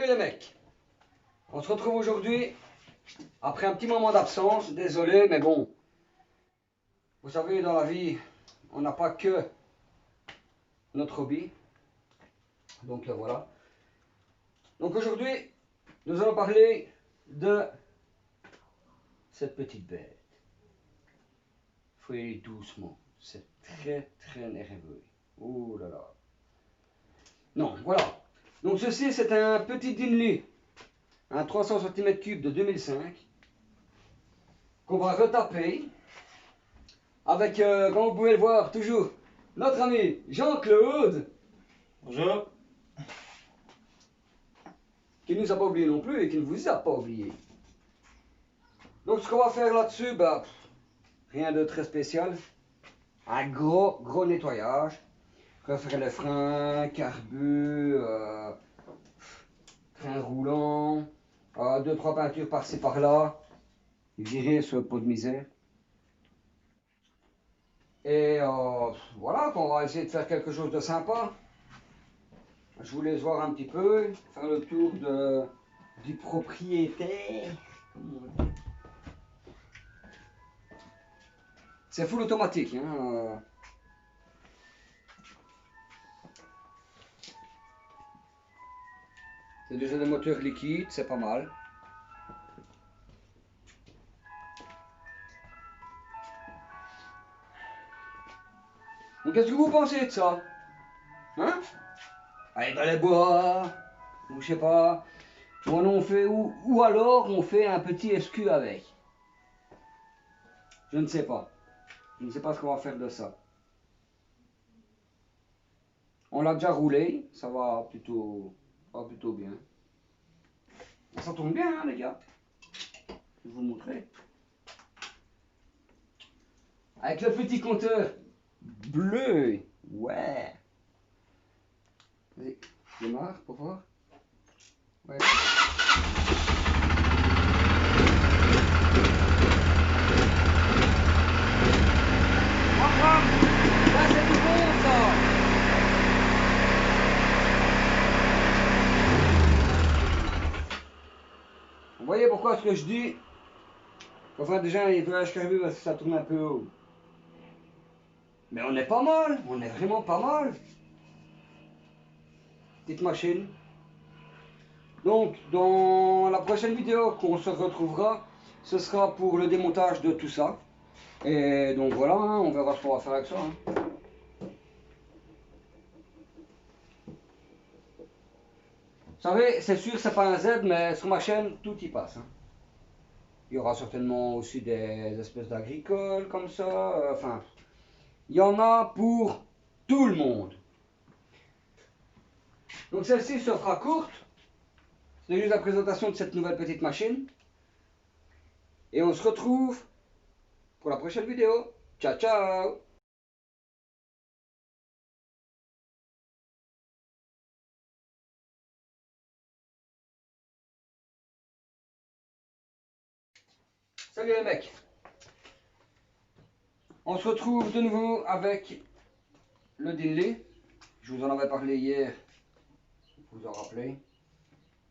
Salut les mecs, on se retrouve aujourd'hui après un petit moment d'absence, désolé mais bon, vous savez dans la vie on n'a pas que notre hobby, donc voilà. Donc aujourd'hui nous allons parler de cette petite bête. Il faut y aller doucement, c'est très nerveux, oh là là. Non, voilà, donc ceci c'est un petit Dinley, un 300 cm3 de 2005 qu'on va retaper avec, comme vous pouvez le voir, toujours notre ami Jean-Claude. Bonjour. Qui ne nous a pas oublié non plus et qui ne vous a pas oublié. Donc ce qu'on va faire là-dessus, bah, rien de très spécial. Un gros nettoyage. Refaire les freins, carbu, train roulant, 2-3 peintures par-ci par-là. Virer ce pot de misère. Et voilà, on va essayer de faire quelque chose de sympa. Je vous laisse voir un petit peu, faire le tour du propriétaire. C'est full automatique. Hein. C'est déjà des moteurs liquides, c'est pas mal. Donc qu'est-ce que vous pensez de ça? Hein? Allez dans les bois, ou je sais pas. On fait, ou alors on fait un petit SQ avec. Je ne sais pas. Je ne sais pas ce qu'on va faire de ça. On l'a déjà roulé, ça va plutôt bien. Ça tourne bien, hein, les gars. Je vais vous montrer. Avec le petit compteur bleu. Ouais. Vas-y, démarre pour voir. Ouais. Là, c'est tout bon, ça. Vous voyez pourquoi ce que je dis? Enfin, déjà, il peut lâcher carbu parce que ça tourne un peu haut. Mais on est pas mal, on est vraiment pas mal. Petite machine. Donc, dans la prochaine vidéo qu'on se retrouvera, ce sera pour le démontage de tout ça. Et donc voilà, hein, on verra ce qu'on va faire avec ça. Hein. Vous savez, c'est sûr, c'est pas un Z, mais sur ma chaîne, tout y passe. Hein. Il y aura certainement aussi des espèces d'agricoles comme ça. Enfin, il y en a pour tout le monde. Donc celle-ci se fera courte. C'est juste la présentation de cette nouvelle petite machine. Et on se retrouve pour la prochaine vidéo. Ciao, ciao! Salut les mecs! On se retrouve de nouveau avec le Dinley. Je vous en avais parlé hier, vous vous en rappelez.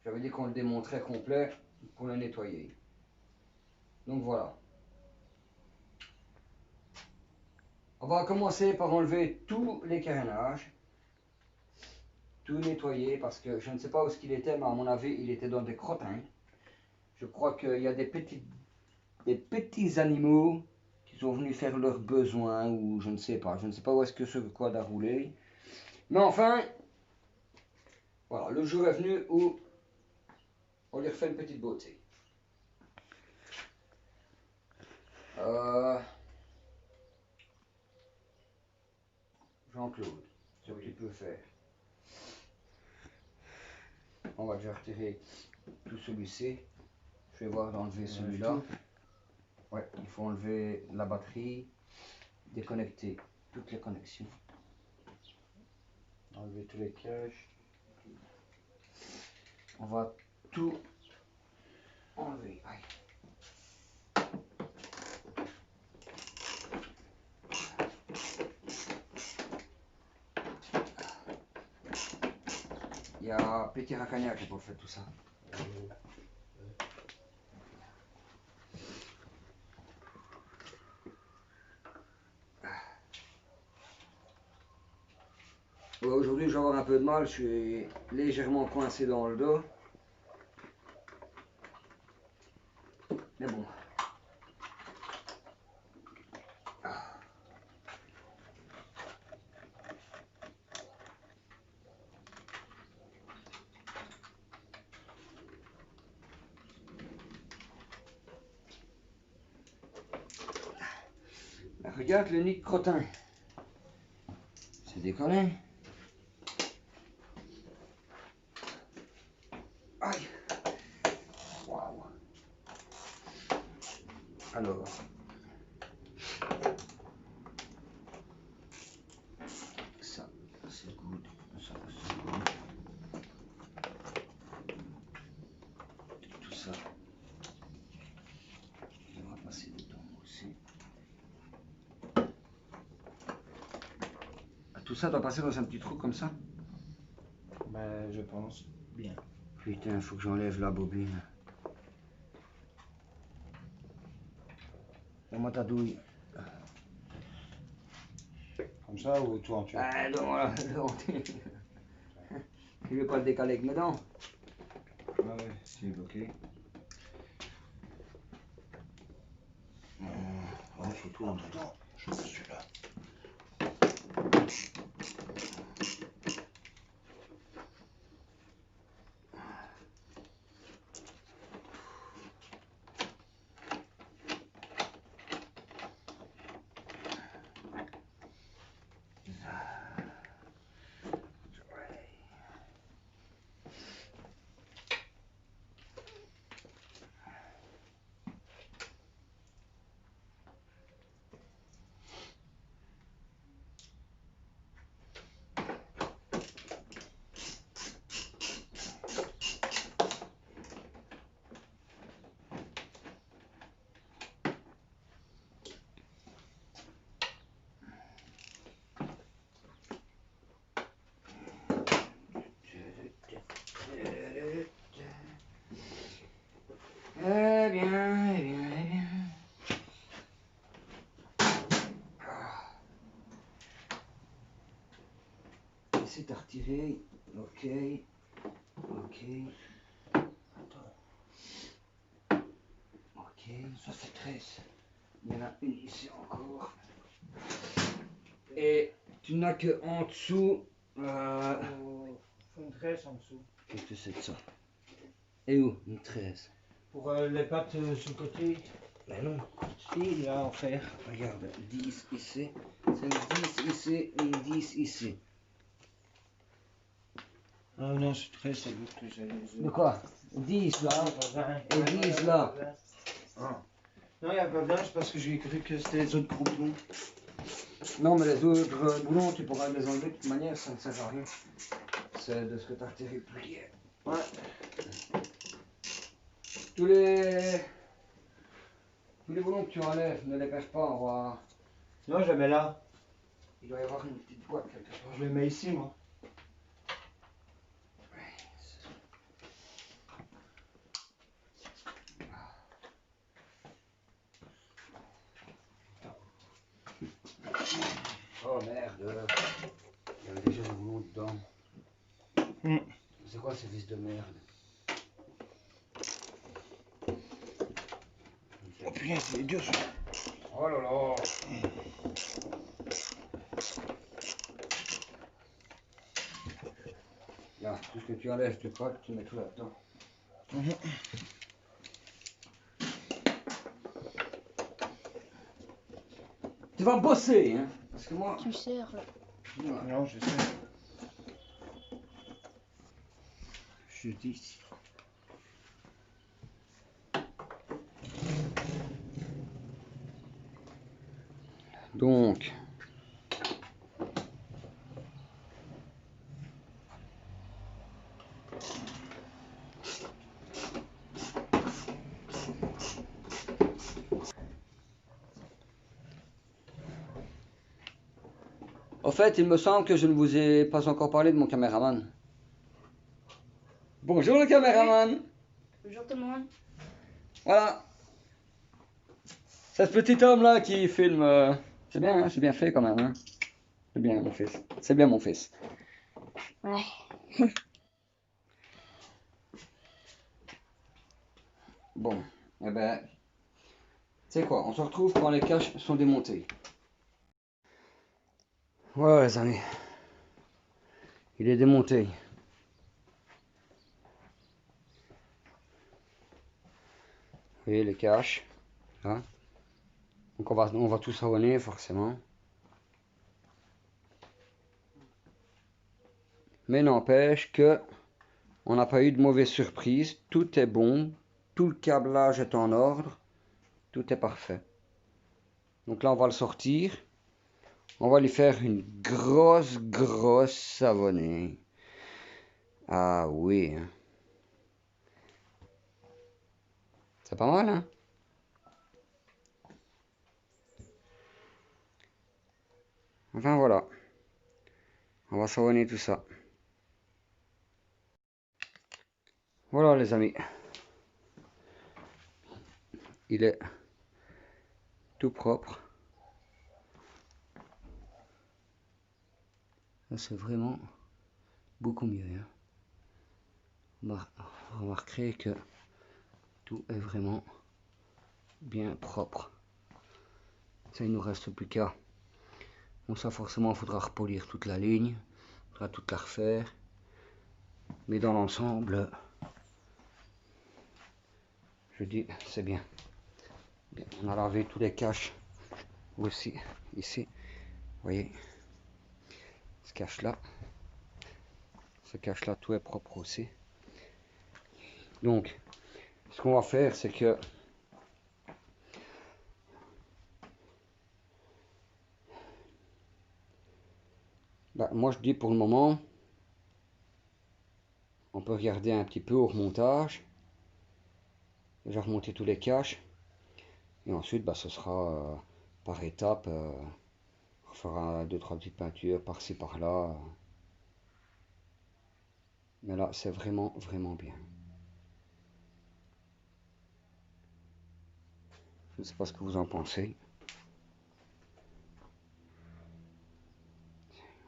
J'avais dit qu'on le démontrait complet pour le nettoyer. Donc voilà. On va commencer par enlever tous les carénages. Tout nettoyer parce que je ne sais pas où ce qu'il était, mais à mon avis il était dans des crottins. Je crois qu'il y a des petits animaux qui sont venus faire leurs besoins ou je ne sais pas. Je ne sais pas où est-ce que ce quad a roulé. Mais enfin, voilà, le jour est venu où on lui refait une petite beauté. Jean-Claude, ce que tu peux faire. On va déjà retirer tout celui-ci. Je vais voir d'enlever celui-là. Ouais, il faut enlever la batterie, déconnecter toutes les connexions. Enlever tous les caches. On va tout enlever. Aïe. y a Petit Racagnac qui a fait tout ça. Ouais, aujourd'hui je vais avoir un peu de mal, je suis légèrement coincé dans le dos. Mais bon. Là, regarde le nid de crottin. C'est déconné. Aïe. Waouh. Alors. Ça, c'est good. Ça, c'est good. Tout ça. On va passer dedans aussi. Tout ça doit passer dans un petit trou comme ça? Ben, je pense bien. Putain, faut que j'enlève la bobine. Donne-moi ta douille. Comme ça ou tout entier? Ah, donne-moi Tu veux pas le décaler avec mes dents? Ah ouais, c'est bloqué. Ouais, faut tout en dedans. Je veux celui-là. Eh bien, eh bien, eh bien. C'est à retirer. Ok. Ok. Attends. Ok, ça fait 13. Il y en a une ici encore. Et tu n'as que en dessous. Faut une tresse en dessous. Qu'est-ce que c'est que ça? Et où? Une 13. Pour les pattes sur le côté. Ben non. Si, il y a en fer. Regarde, 10 ici. C'est une 10 ici et une 10 ici. Ah non, c'est très, c'est l'autre que j'allais dire. De quoi? 10 là. Et 10 là. Ah. Non, il n'y a pas besoin, c'est parce que j'ai cru que c'était les autres groupes. Non, mais les autres boulons, tu pourras les enlever de toute manière, ça ne sert à rien. C'est de ce que tu as retiré plus hier. Ouais. Tous les boulons que tu enlèves, ne les perds pas, on va... Non, je les mets là. Il doit y avoir une petite boîte quelque part. Je les mets ici, moi. Oh merde, il y avait déjà des boulons dedans. C'est quoi ces vis de merde? Oh putain, c'est dur ça. Oh là là. Là, tout ce que tu enlèves, tu croques, tu mets tout là-dedans. Tu vas bosser, hein? Parce que moi... Tu sers. Non, je sais. Je dis. Donc... Au fait, il me semble que je ne vous ai pas encore parlé de mon caméraman. Bonjour le caméraman. Bonjour tout le monde. Voilà. C'est ce petit homme là qui filme. C'est bien, hein, c'est bien fait quand même. Hein. C'est bien mon fils. C'est bien mon fils. Ouais. Bon, eh ben, tu sais quoi, on se retrouve quand les caches sont démontées. Voilà les amis. Il est démonté. Vous voyez les caches. Là. Donc on va tout savonner forcément. Mais n'empêche que on n'a pas eu de mauvaise surprise. Tout est bon. Tout le câblage est en ordre. Tout est parfait. Donc là on va le sortir. On va lui faire une grosse savonnée. Ah oui. C'est pas mal, hein? Enfin voilà. On va savonner tout ça. Voilà les amis. Il est tout propre. C'est vraiment beaucoup mieux. Hein. Vous remarquerez que tout est vraiment bien propre. Ça, il nous reste plus qu'à. Bon, ça forcément, il faudra repolir toute la ligne. Il faudra toute la refaire. Mais dans l'ensemble, je dis, c'est bien. Bien. On a lavé tous les caches aussi, ici. Vous voyez, ce cache-là. Ce cache-là, tout est propre aussi. Donc, ce qu'on va faire, c'est que moi je dis pour le moment, on peut regarder un petit peu au remontage. Déjà remonter tous les caches. Et ensuite, ce sera par étapes. On fera 2-3 petites peintures par-ci par-là. Mais là, c'est vraiment bien. Je ne sais pas ce que vous en pensez.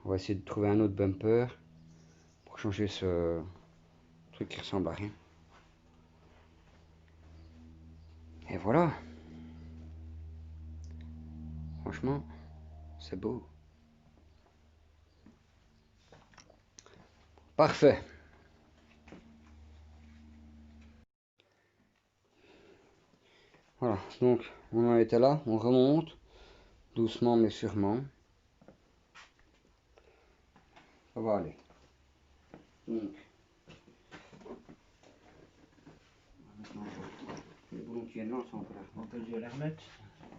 On va essayer de trouver un autre bumper pour changer ce truc qui ressemble à rien. Et voilà. Franchement, c'est beau. Parfait. Voilà, donc on en était là, on remonte doucement mais sûrement. Ça va aller. Donc, les boulons qui viennent là, On peut déjà les remettre.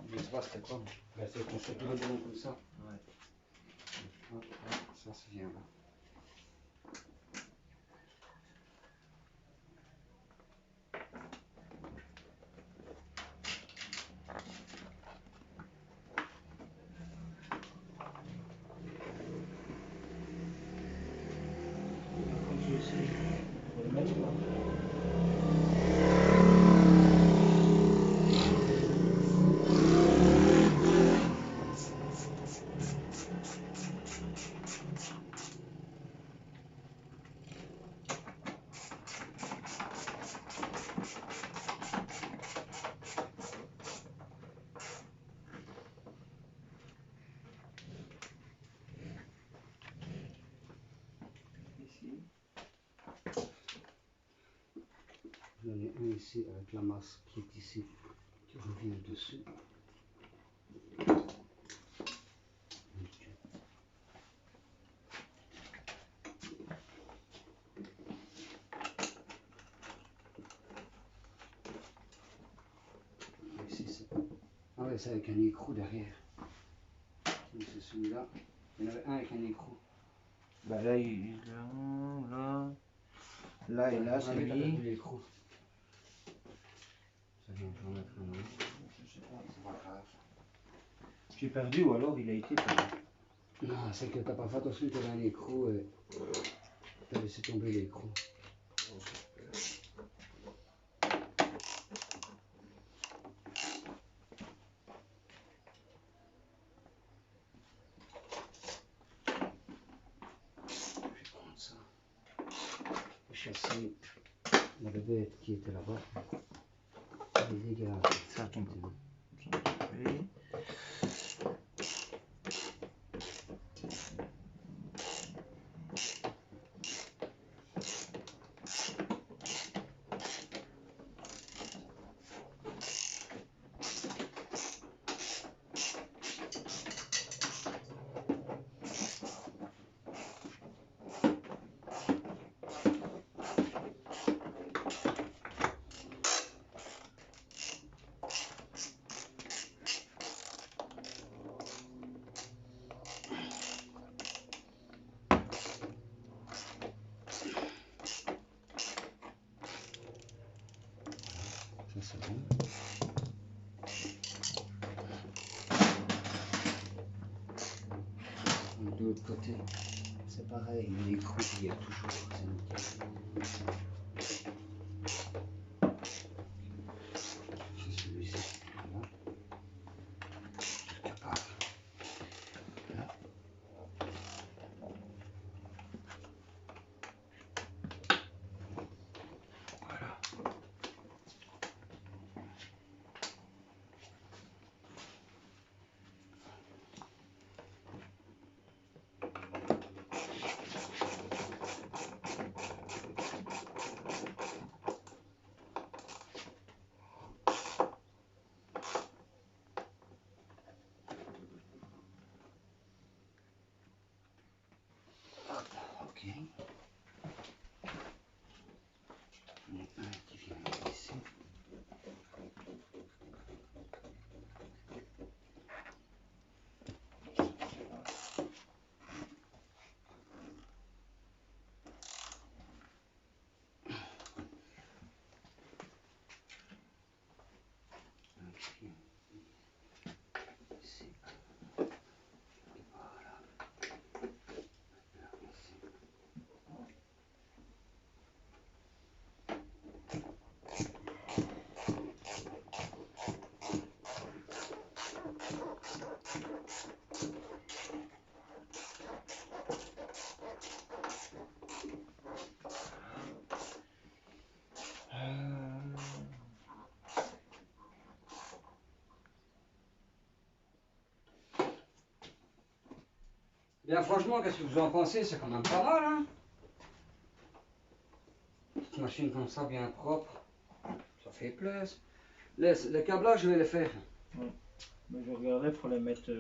Je sais pas c'était quoi, mais c'est qu'on fait tous les boulons comme ça. Ouais. Hop, ça c'est bien là. Comme ceci. Faut le mettre ou pas? Ici. J'en ai un ici avec la masse qui est ici, qui revient dessus. Ici c'est... Ah ouais, c'est avec un écrou derrière. Donc c'est celui-là. Il y en avait un avec un écrou. Bah là, là et là, c'est mis. L'écrou. Ça vient de mettre un autre. Je sais pas, c'est pas grave. J'ai perdu ou alors il a été perdu. Non, c'est que t'as pas fait attention, tu avais un écrou et t'as laissé tomber l'écrou. ici, il y a le bête qui était là-bas. Les dégâts, Ça tombe. Oui. ça c'est bon. De l'autre côté, c'est pareil, il est croupillé toujours, c'est nickel. C'est celui-ci, voilà. Quelque part. Là. Voilà. Ok. Un qui vient ici. Ici. Voilà. Là, ici. Bien franchement, qu'est-ce que vous en pensez? C'est quand même pas mal, hein? Petite machine comme ça, bien propre. Ça fait plaisir. Les câblages, je vais les faire. Ouais. Mais je regardais pour les mettre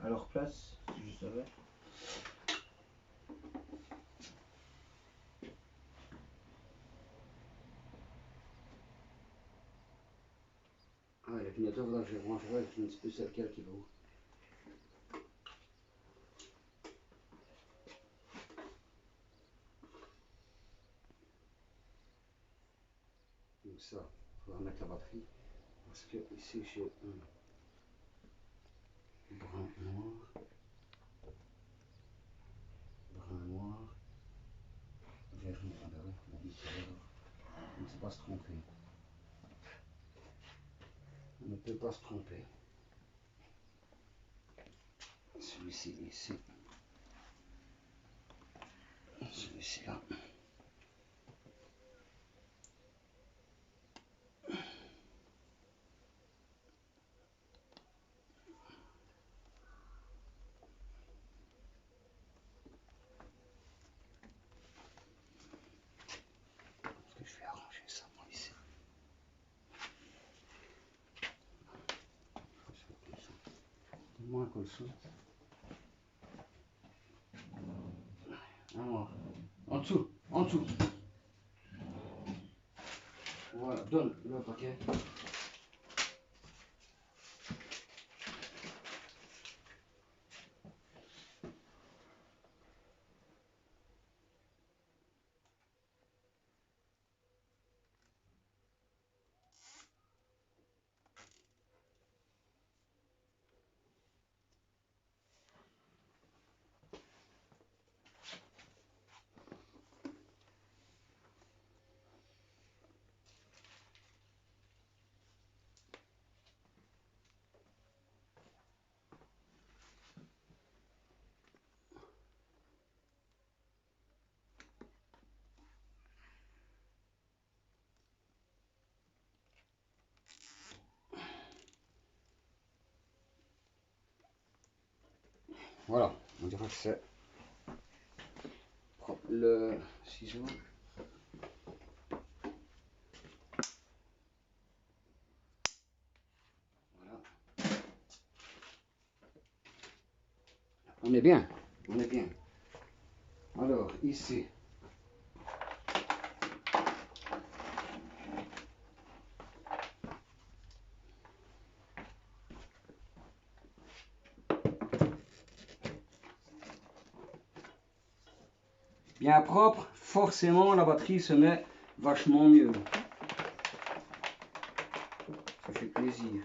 à leur place, si je savais. Ah, les clignoteurs, faudra que je les rangerai, je ne sais plus c'est lequel qui va où. Donc ça, il faudra mettre la batterie. Parce que ici j'ai un brun noir, vert noir. Ah ben oui, on a dit tout à l'heure. On ne sait pas se tromper. On ne peut pas se tromper. Celui-ci ici. Celui-ci là. Est-ce que je vais arranger ça moi ici? Donne-moi un colson. Un noir. En dessous, en dessous. Voilà, donne le paquet. Voilà, on dirait que c'est le ciseau. Voilà. On est bien, on est bien. Alors, ici. Bien propre, forcément la batterie se met vachement mieux. Ça fait plaisir.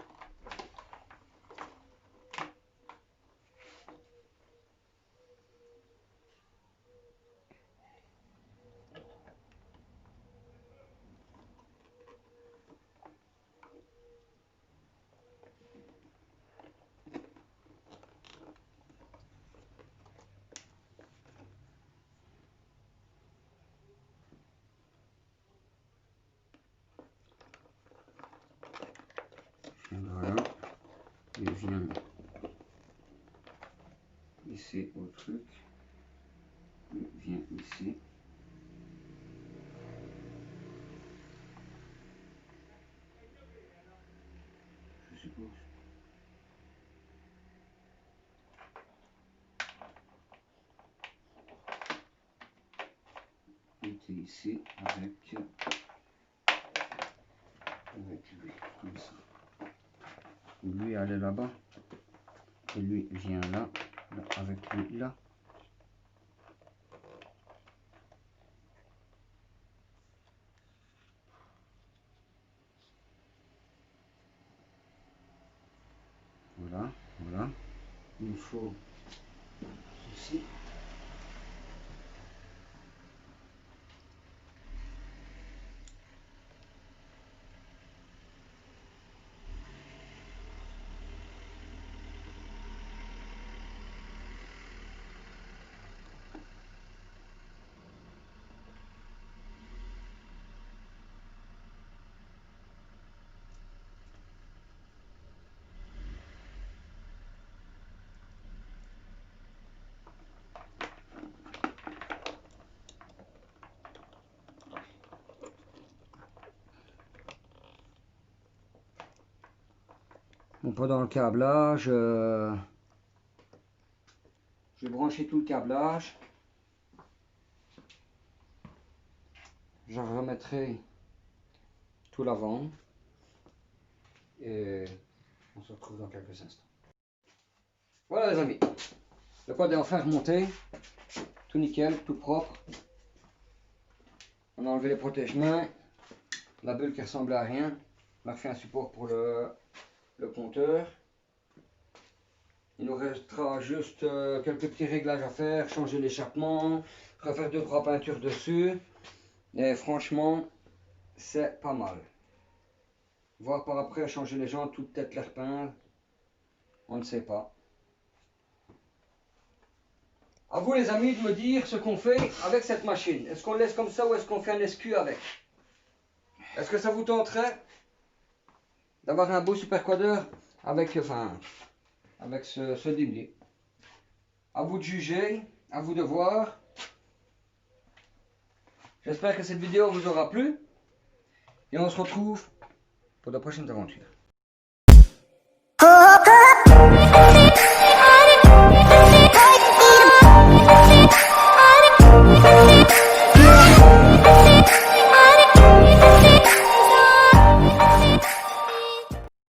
Voilà, il vient ici au truc, il vient ici. Je suppose. Il était ici avec lui, comme ça. Lui allait là-bas. Et lui vient là, là avec lui là. Voilà, voilà. Il faut ceci. Bon, pendant le câblage, je vais brancher tout le câblage. Je remettrai tout l'avant. Et on se retrouve dans quelques instants. Voilà les amis. Le quad est enfin remonté. Tout nickel, tout propre. On a enlevé les protège-mains. La bulle qui ressemblait à rien. On a refait un support pour le compteur. Il nous restera juste quelques petits réglages à faire, changer l'échappement, refaire 2-3 peintures dessus. Et franchement, c'est pas mal. Voir par après changer les jantes, tout peut-être les repeindre. On ne sait pas. À vous les amis de me dire ce qu'on fait avec cette machine. Est-ce qu'on le laisse comme ça ou est-ce qu'on fait un SQ avec? Est-ce que ça vous tenterait d'avoir un beau super quadeur avec, avec ce dimier? À vous de juger, à vous de voir. J'espère que cette vidéo vous aura plu. Et on se retrouve pour de prochaines aventures.